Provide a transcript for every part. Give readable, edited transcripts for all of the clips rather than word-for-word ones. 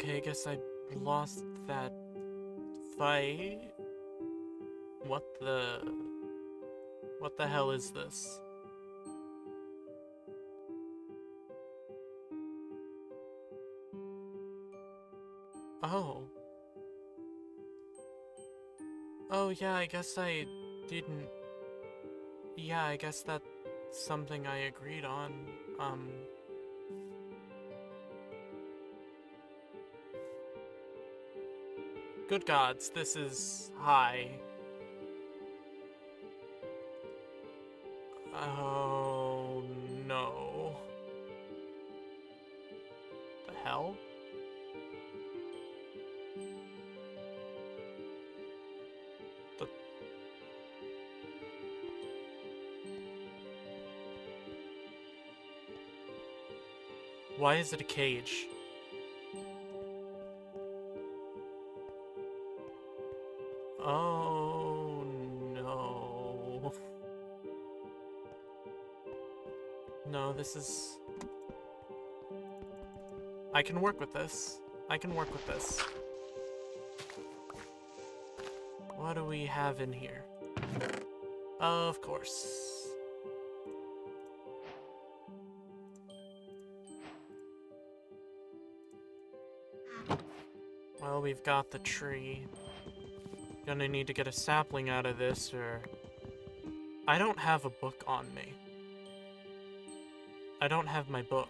Okay, I guess I lost that fight. What the hell is this? Oh. Oh yeah, I guess I didn't... Yeah, I guess that's something I agreed on. Good gods, this is high. Oh no. The hell? Why is it a cage? Oh no. No, this is... I can work with this. I can work with this. What do we have in here? Of course. Well, we've got the tree. Gonna need to get a sapling out of this, or... I don't have a book on me. I don't have my book.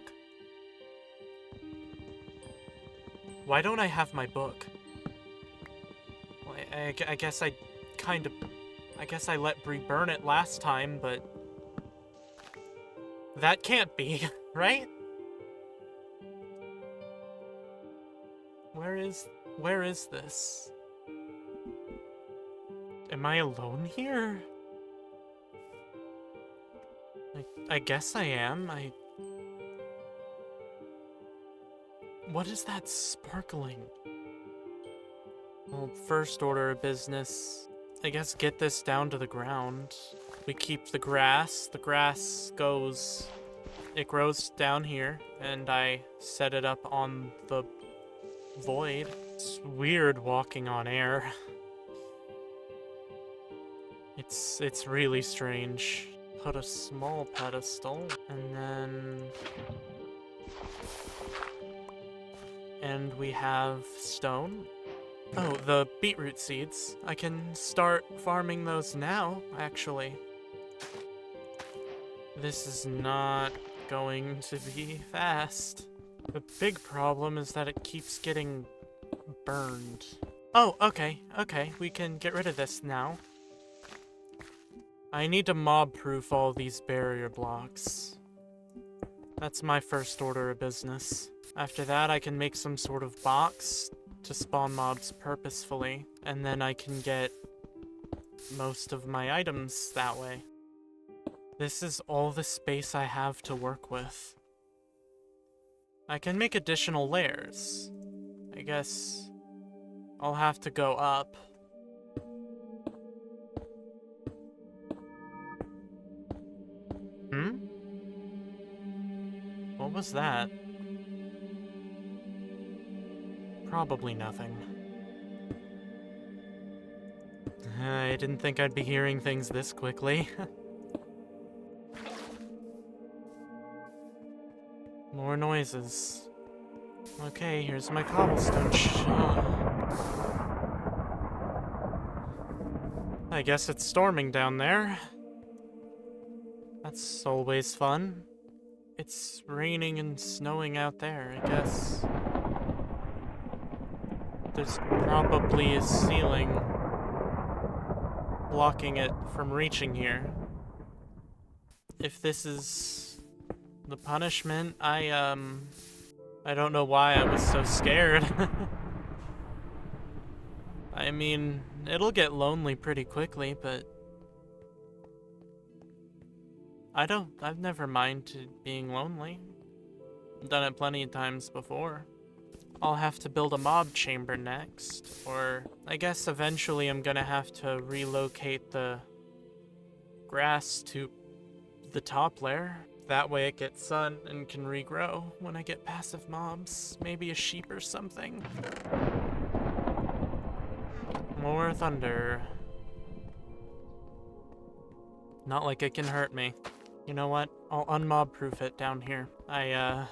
Why don't I have my book? Well, I guess I kind of... I guess I let Bree burn it last time, but... That can't be, right? Where is this? Am I alone here? I guess I am. What is that sparkling? Well, first order of business. I guess get this down to the ground. We keep the grass. The grass goes... It grows down here, and I set it up on the void. It's weird walking on air. It's really strange. Put a small pedestal, and then... And we have stone. Oh, the beetroot seeds. I can start farming those now, actually. This is not going to be fast. The big problem is that it keeps getting burned. Oh, okay, we can get rid of this now. I need to mob-proof all these barrier blocks. That's my first order of business. After that, I can make some sort of box to spawn mobs purposefully, and then I can get most of my items that way. This is all the space I have to work with. I can make additional layers. I guess I'll have to go up. What was that? Probably nothing. I didn't think I'd be hearing things this quickly. More noises. Okay, here's my cobblestone. I guess it's storming down there. That's always fun. It's raining and snowing out there, I guess. There's probably a ceiling blocking it from reaching here. If this is the punishment, I don't know why I was so scared. I mean, it'll get lonely pretty quickly, but I've never minded being lonely. I've done it plenty of times before. I'll have to build a mob chamber next, or I guess eventually I'm gonna have to relocate the grass to the top layer. That way it gets sun and can regrow when I get passive mobs. Maybe a sheep or something. More thunder. Not like it can hurt me. You know what? I'll unmob-proof it down here. I,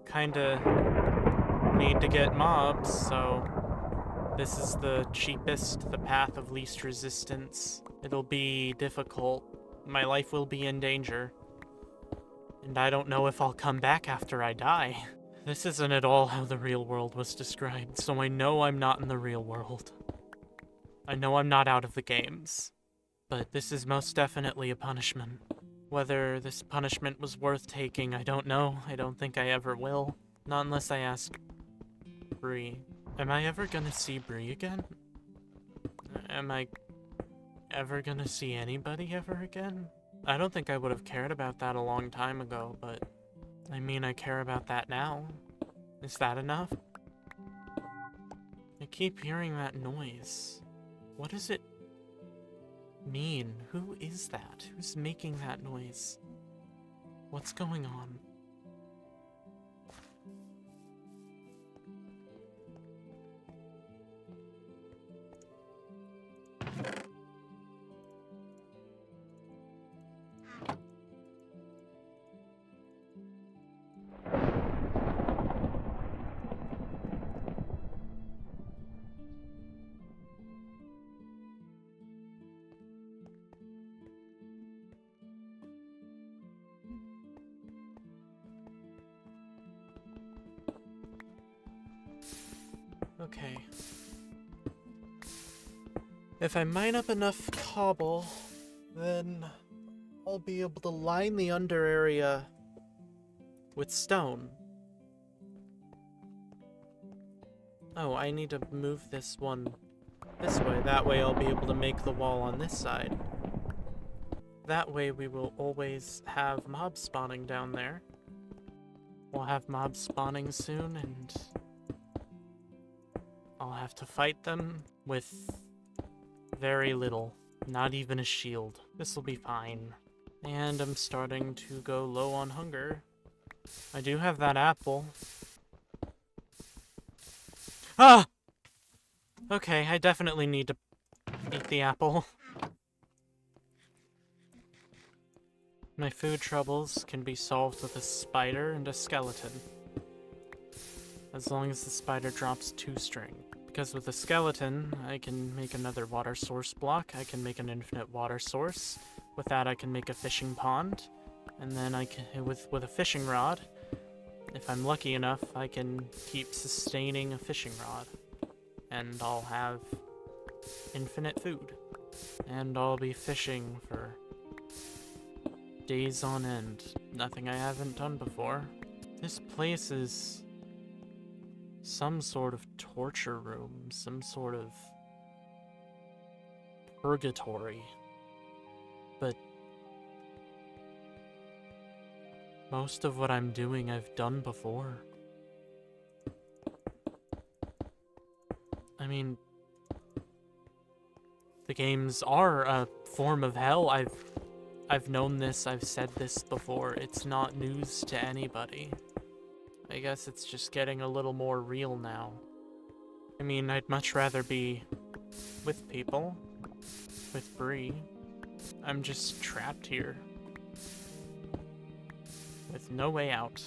kinda need to get mobs, so this is the cheapest, the path of least resistance. It'll be difficult. My life will be in danger. And I don't know if I'll come back after I die. This isn't at all how the real world was described, so I know I'm not in the real world. I know I'm not out of the games. But this is most definitely a punishment. Whether this punishment was worth taking, I don't know. I don't think I ever will. Not unless I ask Bree. Am I ever gonna see Bree again? Am I ever gonna see anybody ever again? I don't think I would have cared about that a long time ago, but I mean, I care about that now. Is that enough? I keep hearing that noise. What does it mean? Who is that? Who's making that noise? What's going on? Okay. If I mine up enough cobble, then I'll be able to line the under area with stone. Oh, I need to move this one this way. That way I'll be able to make the wall on this side. That way we will always have mobs spawning down there. We'll have mobs spawning soon, and I'll have to fight them with very little. Not even a shield. This'll be fine. And I'm starting to go low on hunger. I do have that apple. Ah! Okay, I definitely need to eat the apple. My food troubles can be solved with a spider and a skeleton. As long as the spider drops 2 string. Because with a skeleton, I can make another water source block, I can make an infinite water source. With that I can make a fishing pond. And then I can, with a fishing rod, if I'm lucky enough, I can keep sustaining a fishing rod. And I'll have infinite food. And I'll be fishing for days on end. Nothing I haven't done before. This place is some sort of torture room, some sort of purgatory. But most of what I'm doing I've done before. I mean, the games are a form of hell. I've known this, I've said this before. It's not news to anybody. I guess it's just getting a little more real now. I mean, I'd much rather be with people, with Bree. I'm just trapped here, with no way out.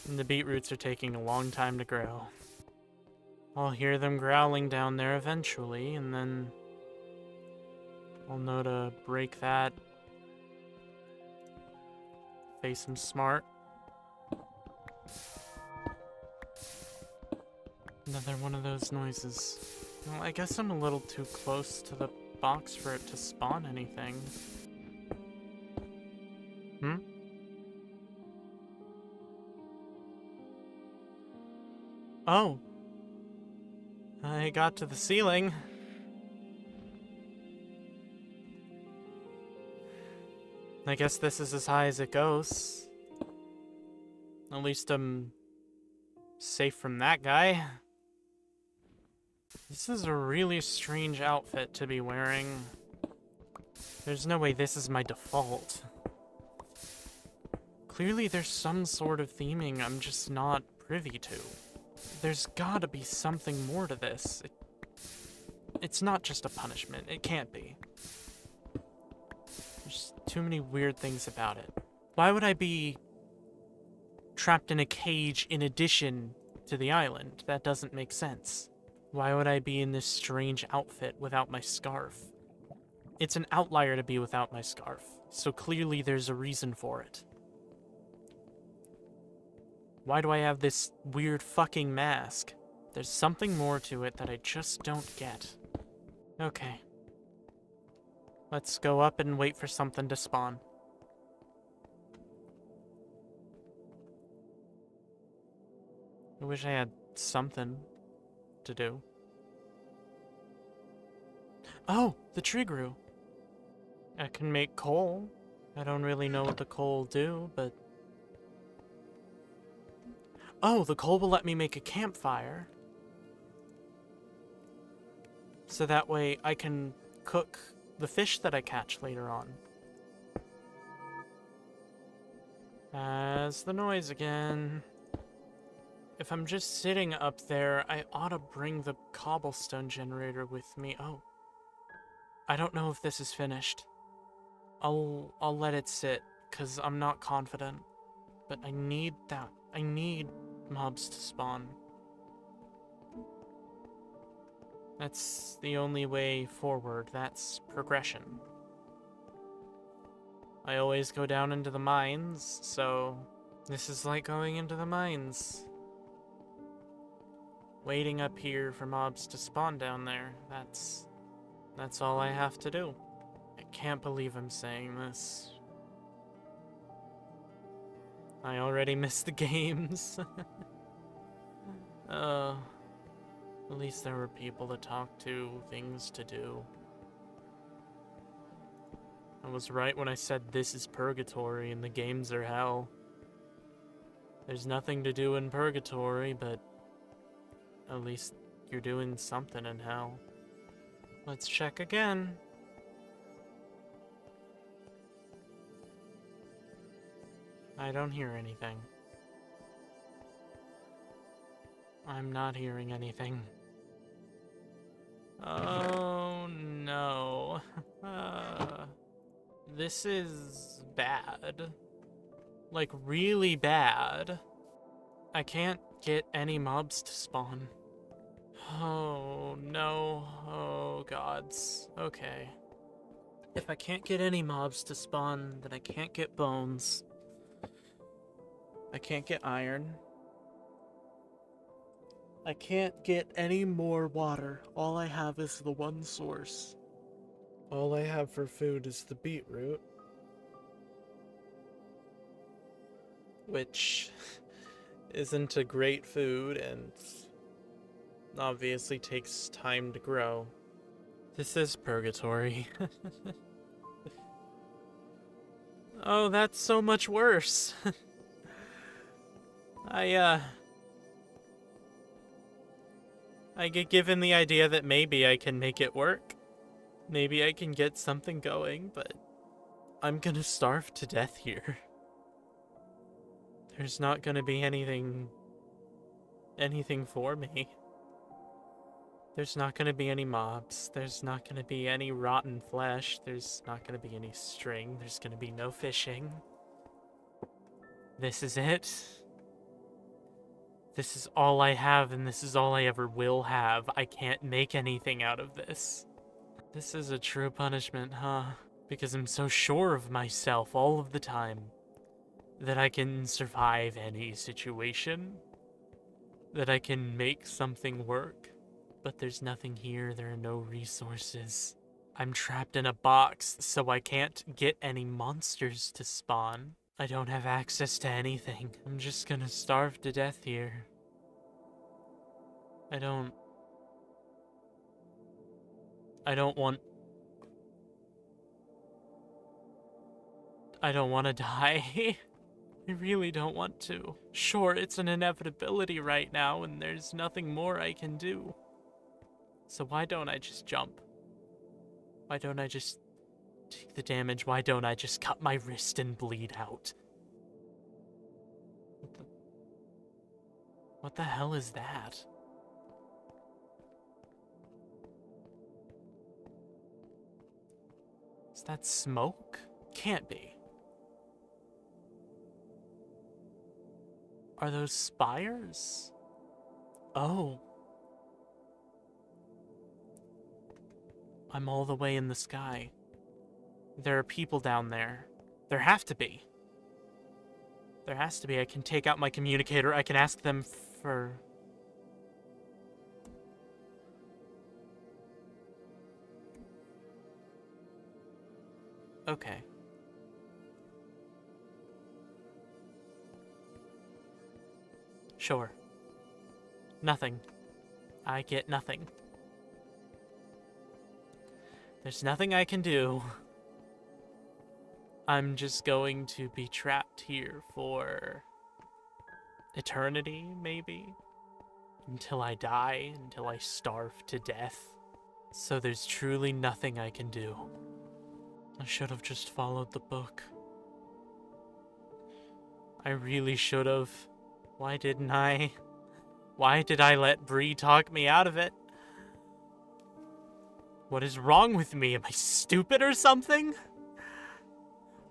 And the beetroots are taking a long time to grow. I'll hear them growling down there eventually, and then I'll know to break that. Face them smart. Another one of those noises. Well, I guess I'm a little too close to the box for it to spawn anything. Hmm? Oh. I got to the ceiling. I guess this is as high as it goes. At least I'm safe from that guy. This is a really strange outfit to be wearing. There's no way this is my default. Clearly there's some sort of theming I'm just not privy to. There's gotta be something more to this. It's not just a punishment. It can't be. There's too many weird things about it. Why would I be trapped in a cage in addition to the island? That doesn't make sense. Why would I be in this strange outfit without my scarf? It's an outlier to be without my scarf, so clearly there's a reason for it. Why do I have this weird fucking mask? There's something more to it that I just don't get. Okay. Let's go up and wait for something to spawn. I wish I had something to do. Oh, the tree grew. I can make coal. I don't really know what the coal will do, but... Oh, the coal will let me make a campfire. So that way I can cook the fish that I catch later on. As the noise again. If I'm just sitting up there, I ought to bring the cobblestone generator with me. Oh. I don't know if this is finished. I'll let it sit, because I'm not confident. But I need that. I need mobs to spawn. That's the only way forward. That's progression. I always go down into the mines, so this is like going into the mines. Waiting up here for mobs to spawn down there. That's all I have to do. I can't believe I'm saying this. I already missed the games. At least there were people to talk to, things to do. I was right when I said this is purgatory and the games are hell. There's nothing to do in purgatory, but at least you're doing something in hell. Let's check again. I don't hear anything. I'm not hearing anything. Oh no. This is bad. Like, really bad. I can't get any mobs to spawn. Oh no. Oh gods. Okay. If I can't get any mobs to spawn, then I can't get bones. I can't get iron. I can't get any more water. All I have is the one source. All I have for food is the beetroot. Which isn't a great food and obviously takes time to grow. This is purgatory. Oh, that's so much worse. I get given the idea that maybe I can make it work. Maybe I can get something going, but I'm gonna starve to death here. There's not gonna be anything for me. There's not gonna be any mobs. There's not gonna be any rotten flesh. There's not gonna be any string. There's gonna be no fishing. This is it. This is all I have, and this is all I ever will have. I can't make anything out of this. This is a true punishment, huh? Because I'm so sure of myself all of the time that I can survive any situation, that I can make something work. But there's nothing here, there are no resources. I'm trapped in a box, so I can't get any monsters to spawn. I don't have access to anything. I'm just gonna starve to death here. I don't want to die. I really don't want to. Sure, it's an inevitability right now, and there's nothing more I can do. So why don't I just jump? Why don't I just Take the damage. Why don't I just cut my wrist and bleed out? What the hell is that? Is that smoke? Can't be. Are those spires? Oh. I'm all the way in the sky. There are people down there. There have to be. There has to be. I can take out my communicator. I can ask them for... Okay. Sure. Nothing. I get nothing. There's nothing I can do. I'm just going to be trapped here for eternity, maybe? Until I die, until I starve to death. So there's truly nothing I can do. I should have just followed the book. I really should have. Why didn't I? Why did I let Bree talk me out of it? What is wrong with me? Am I stupid or something?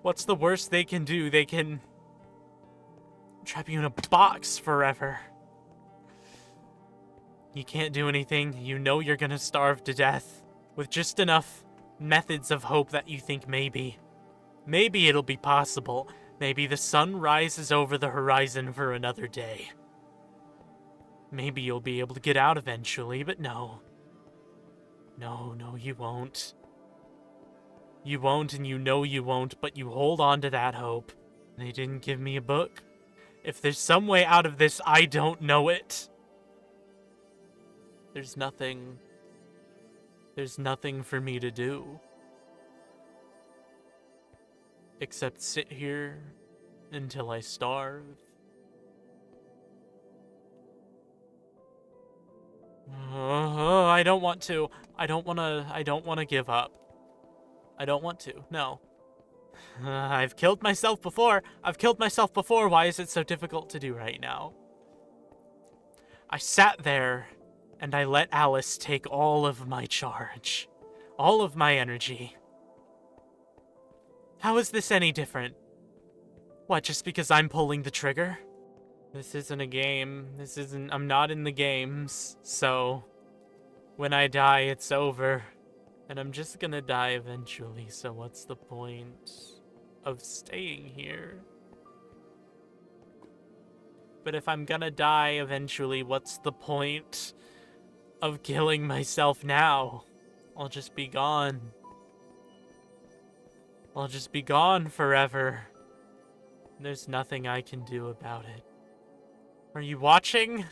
What's the worst they can do? They can trap you in a box forever. You can't do anything. You know you're gonna starve to death. With just enough methods of hope that you think maybe it'll be possible. Maybe the sun rises over the horizon for another day. Maybe you'll be able to get out eventually, but no. No, you won't. You won't, and you know you won't, but you hold on to that hope. They didn't give me a book. If there's some way out of this, I don't know it. There's nothing for me to do. Except sit here until I starve. I don't want to. I don't want to give up. I don't want to. No. I've killed myself before. Why is it so difficult to do right now? I sat there and I let Alice take all of my charge. All of my energy. How is this any different? What, just because I'm pulling the trigger? This isn't a game. I'm not in the games, so when I die, it's over. And I'm just gonna die eventually, so what's the point of staying here? But if I'm gonna die eventually, what's the point of killing myself now? I'll just be gone. I'll just be gone forever. There's nothing I can do about it. Are you watching?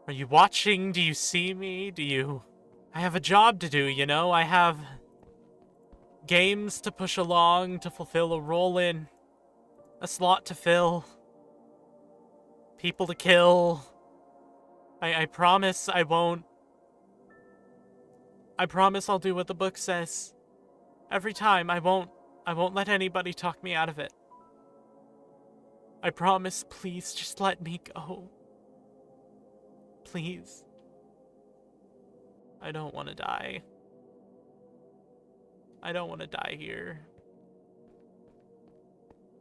Are you watching? Do you see me? I have a job to do, you know? I have games to push along, to fulfill a role in, a slot to fill, people to kill. I promise I won't. I promise I'll do what the book says. Every time, I won't let anybody talk me out of it. I promise, please, just let me go. Please. I don't want to die. I don't want to die here.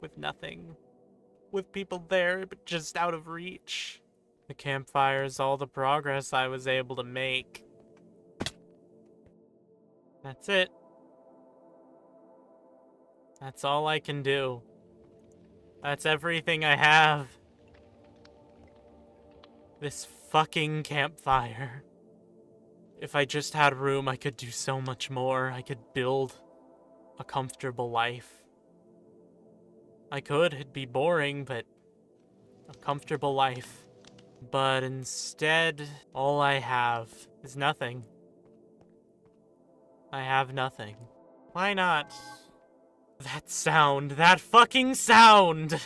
With nothing. With people there, but just out of reach. The campfire is all the progress I was able to make. That's it. That's all I can do. That's everything I have. This fucking campfire. If I just had room, I could do so much more. I could build a comfortable life. I could. It'd be boring, but a comfortable life. But instead, all I have is nothing. I have nothing. Why not? That sound. That fucking sound!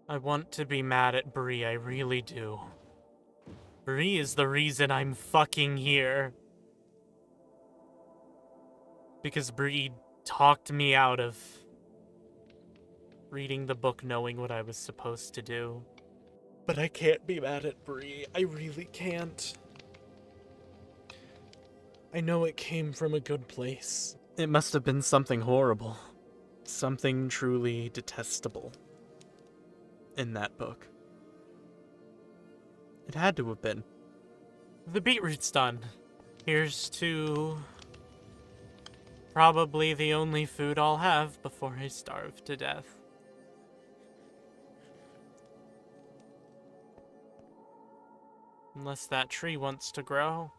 I want to be mad at Bree, I really do. Bree is the reason I'm fucking here. Because Bree talked me out of reading the book knowing what I was supposed to do. But I can't be mad at Bree. I really can't. I know it came from a good place. It must have been something horrible. Something truly detestable. In that book. It had to have been. The beetroot's done. Here's to... probably the only food I'll have before I starve to death. Unless that tree wants to grow.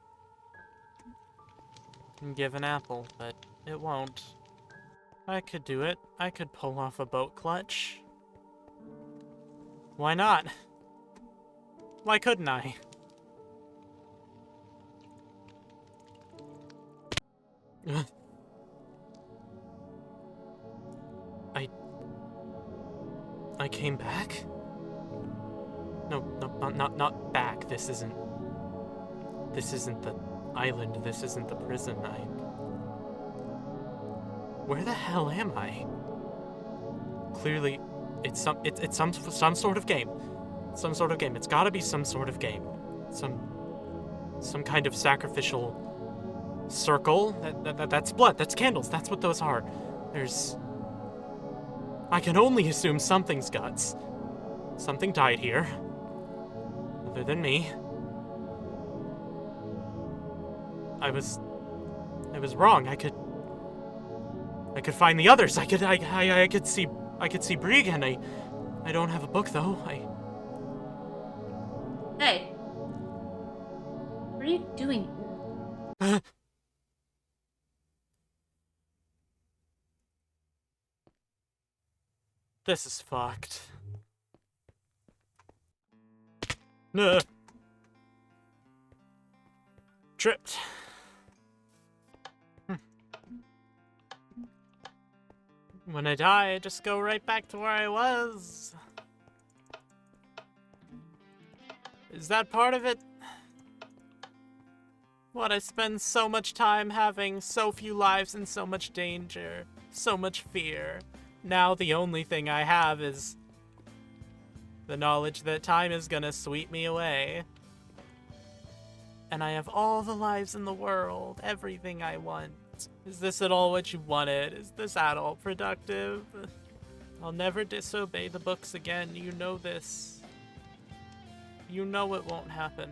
And give an apple, but it won't. I could do it. I could pull off a boat clutch. Why not? Why couldn't I? I came back? No, not back. This isn't the island. This isn't the prison. Where the hell am I? Clearly, it's some sort of game. Some sort of game. It's gotta be some sort of game. Some kind of sacrificial circle. That's blood. That's candles. That's what those are. I can only assume something's guts. Something died here. Other than me. I was wrong. I could find the others. I could see Bree again. I don't have a book though. Hey. What are you doing? This is fucked. Nah. Tripped. When I die, I just go right back to where I was. Is that part of it? What, I spend so much time having so few lives and so much danger, so much fear. Now the only thing I have is the knowledge that time is gonna sweep me away. And I have all the lives in the world, everything I want. Is this at all what you wanted? Is this at all productive? I'll never disobey the books again, you know this. You know it won't happen.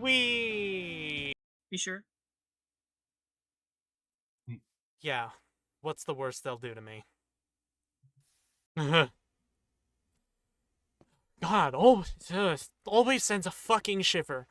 Wee. You sure? Yeah. What's the worst they'll do to me? God, always sends a fucking shiver.